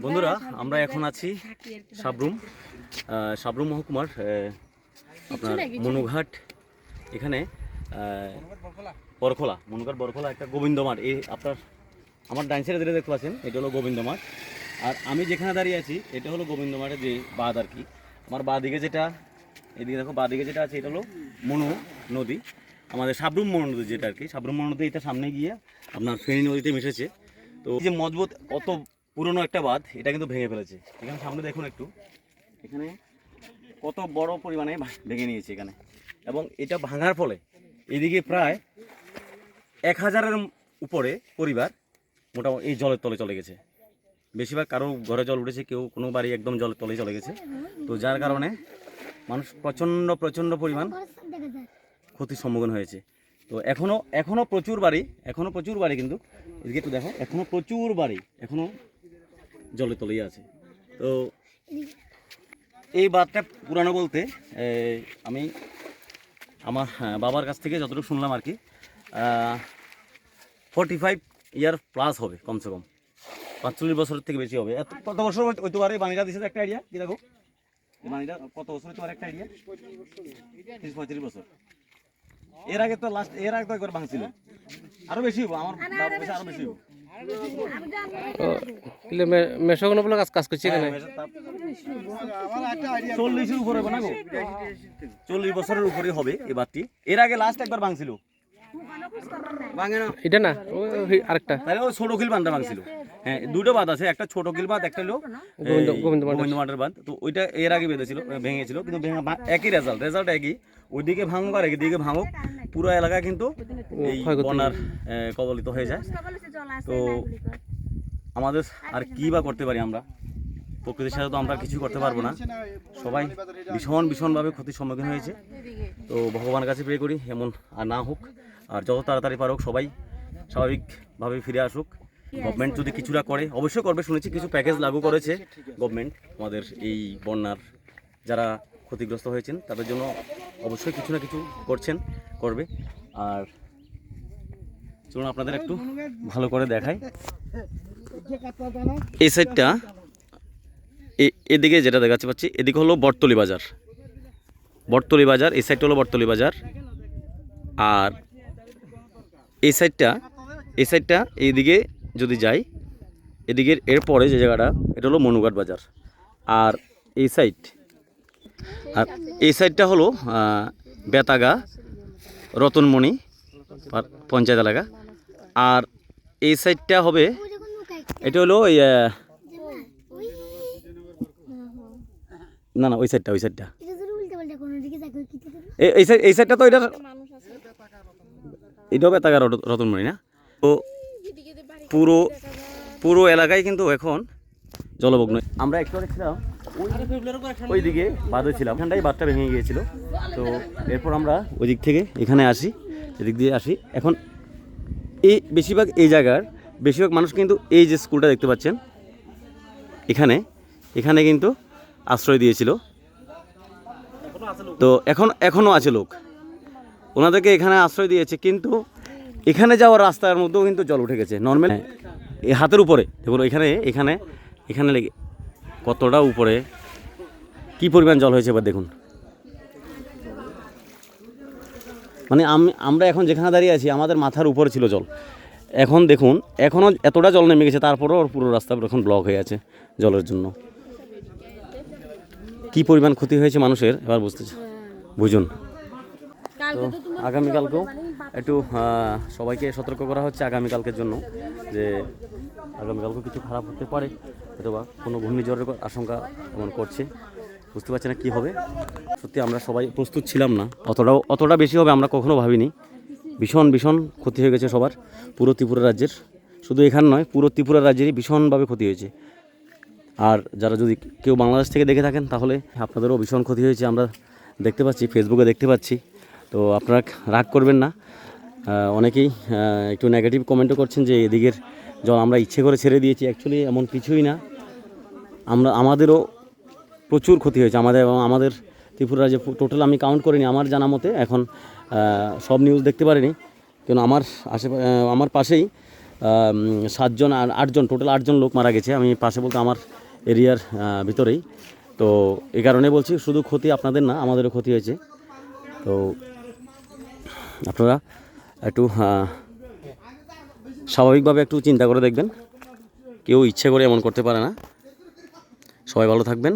বন্ধুরা আমরা এখন আছি সাবরুম মহকুমার আপনার মনুঘাট এখানে বরখোলা মনুঘাট বরখোলা একটা গোবিন্দ মাঠ। এই আপনার আমার ডান সাইডে যেটা দেখতে পাচ্ছেন এটা হলো গোবিন্দ মাঠ, আর আমি যেখানে দাঁড়িয়ে আছি এটা হলো গোবিন্দ মাঠের যে বাঁধ আর কি। আমার বাঁ দিকে যেটা এদিকে দেখো বাঁ দিকে যেটা আছে এটা হলো মনু নদী, আমাদের সাবরুম মনু নদী যেটা আর কি। সাবরুম মনু নদী এটা সামনে গিয়ে আপনার ফেনী নদীতে মিশেছে। তো এই যে মজবুত অত পুরনো একটা বাঁধ এটা কিন্তু ভেঙে ফেলেছে। এখানে সামনে দেখুন একটু, এখানে কত বড় পরিমাণে ভেঙে নিয়েছে এখানে, এবং এটা ভাঙার ফলে এদিকে প্রায় 1000-এর উপরে পরিবার মোটামুটি এই জলের তলে চলে গেছে। বেশিরভাগ কারো ঘরে জল উঠেছে, কেউ কোনো বাড়ি একদম জলের তলে চলে গেছে। তো যার কারণে মানুষ প্রচণ্ড পরিমাণ ক্ষতির সম্মুখীন হয়েছে। তো এখনও প্রচুর বাড়ি কিন্তু এদিকে একটু দেখো, এখনও প্রচুর বাড়ি এখনও জলের তলেই আছে। তো এই বাঁধটা পুরানো বলতে আমি আমার বাবার কাছ থেকে যতটুকু শুনলাম আর কি 45 ইয়ার প্লাস হবে, কমসে কম 45 বছরের থেকে বেশি হবে। কত বছর হইতে পারে বাণীটা দিচ্ছে একটা আইডিয়া কি দেখো, বাণীটা কত বছর হইতে পারে একটা আইডিয়া? 30-35 বছর। এর আগে তো একবার ভাঙছিল, আরো বেশি হবো, আমার বাবার কাছে আরো বেশি হবো। কাজ করছে 40-এর উপরে হবে না গো, 40 বছরের উপরে হবে এই বাঁধটি। এর আগে লাস্ট একবার ভাঙছিল, এটা না আরেকটা ছোট খিল বাঁধটা ভাঙছিল। হ্যাঁ, দুটো বাঁধ আছে, একটা ছোট খিল বাঁধ, একটা হলো গোবিন্দ মাঠের বাঁধ। তো ওইটা এর আগে ভেঙেছিল, কিন্তু একই রেজাল্ট একই। ওইদিকে ভাঙুক আর একদিকে ভাঙুক, পুরো এলাকা কিন্তু এই বন্যার কবলিত হয়ে যায়। তো আমাদের আর কি বা করতে পারি আমরা? প্রকৃতির সাথে তো আমরা কিছু করতে পারবো না। সবাই ভীষণভাবে ক্ষতির সম্মুখীন হয়েছে। তো ভগবানের কাছে প্রে করি এমন আর না হোক, আর যত তাড়াতাড়ি পারুক সবাই স্বাভাবিকভাবে ফিরে আসুক। গভর্নমেন্ট যদি কিছুটা করে, অবশ্যই করবে, শুনেছি কিছু প্যাকেজ লাগু করেছে গভর্নমেন্ট আমাদের এই বন্যার যারা ক্ষতিগ্রস্ত হয়েছেন তাদের জন্য অবশ্যই কিছু না কিছু করবে। আর চলুন আপনাদের একটু ভালো করে দেখাই এই সাইডটা। এদিকে যেটা দেখাচ্ছি পাচ্ছি এদিকে হলো বটতলি বাজার, এই সাইডটা হলো বটতলি বাজার। আর এই সাইডটা এইদিকে যদি যাই, এদিকের এরপরে যে জায়গাটা এটা হলো মনুঘাট বাজার। আর এই সাইডটা হলো বেতাগা রতনমণি পঞ্চায়েত এলাকা। আর এই সাইডটা হবে, এটা হলো না ওই সাইডটা এই সাইডটা তো এটাও বেতাগা রতনমণি না। তো পুরো এলাকায় কিন্তু এখন জলমগ্ন। আমরা একটু ছিলাম ওইদিকে বাঁধে ছিলাম, এখানটাই বাঁধটা ভেঙে গিয়েছিল। তো এরপর আমরা ওই দিক থেকে এদিক দিয়ে আসি। এখন এই বেশিরভাগ মানুষ কিন্তু এই যে স্কুলটা দেখতে পাচ্ছেন এখানে কিন্তু আশ্রয় দিয়েছিল। তো এখনও আছে লোক, ওনাদেরকে এখানে আশ্রয় দিয়েছে। কিন্তু এখানে যাওয়ার রাস্তার মধ্যেও কিন্তু জল উঠে গেছে নর্মাল এই হাতের উপরে। দেখুন এখানে লেগে কতটা উপরে কি পরিমাণ জল হয়েছে এবার দেখুন। মানে আমরা এখন যেখানে দাঁড়িয়ে আছি আমাদের মাথার উপরে ছিল জল। এখন দেখুন এখনও এতটা জল নেমে গেছে, তারপরেও পুরো রাস্তা এখন ব্লক হয়ে আছে জলের জন্য। কি পরিমাণ ক্ষতি হয়েছে মানুষের এবার বুঝুন। তো আগামীকালকেও একটু সবাইকে সতর্ক করা হচ্ছে আগামীকালকের জন্য, যে আগামীকালকেও কিছু খারাপ হতে পারে, অথবা কোনো ঘূর্ণিঝড়ের আশঙ্কা এমন করছে। বুঝতে পারছি না কী হবে। সত্যি আমরা সবাই প্রস্তুত ছিলাম না, অতটা বেশি হবে আমরা কখনো ভাবিনি। ভীষণ ক্ষতি হয়ে গেছে সবার, পুরো ত্রিপুরা রাজ্যের। শুধু এখানে নয়, পুরো ত্রিপুরা রাজ্যেরই ভীষণভাবে ক্ষতি হয়েছে। আর যারা যদি কেউ বাংলাদেশ থেকে দেখে থাকেন তাহলে আপনাদেরও ভীষণ ক্ষতি হয়েছে, আমরা দেখতে পাচ্ছি, ফেসবুকে দেখতে পাচ্ছি। তো আপনারা রাগ করবেন না, অনেকেই একটু নেগেটিভ কমেন্টও করছেন যে এদিকের জল আমরা ইচ্ছে করে ছেড়ে দিয়েছি। অ্যাকচুয়ালি এমন কিছুই না, আমাদেরও প্রচুর ক্ষতি হয়েছে। আমাদের ত্রিপুরা যে টোটাল আমি কাউন্ট করিনি, আমার জানা মতে এখন সব নিউজ দেখতে পারিনি, কেন আমার পাশেই 7জন 8জন টোটাল 8জন লোক মারা গেছে। আমি পাশে বলতে আমার এরিয়ার ভিতরেই। তো এই কারণে বলছি, শুধু ক্ষতি আপনাদের না, আমাদেরও ক্ষতি হয়েছে। তো আপনারা একটু স্বাভাবিকভাবে একটু চিন্তা করে দেখবেন, কেউ ইচ্ছে করে এমন করতে পারে না। সবাই ভালো থাকবেন।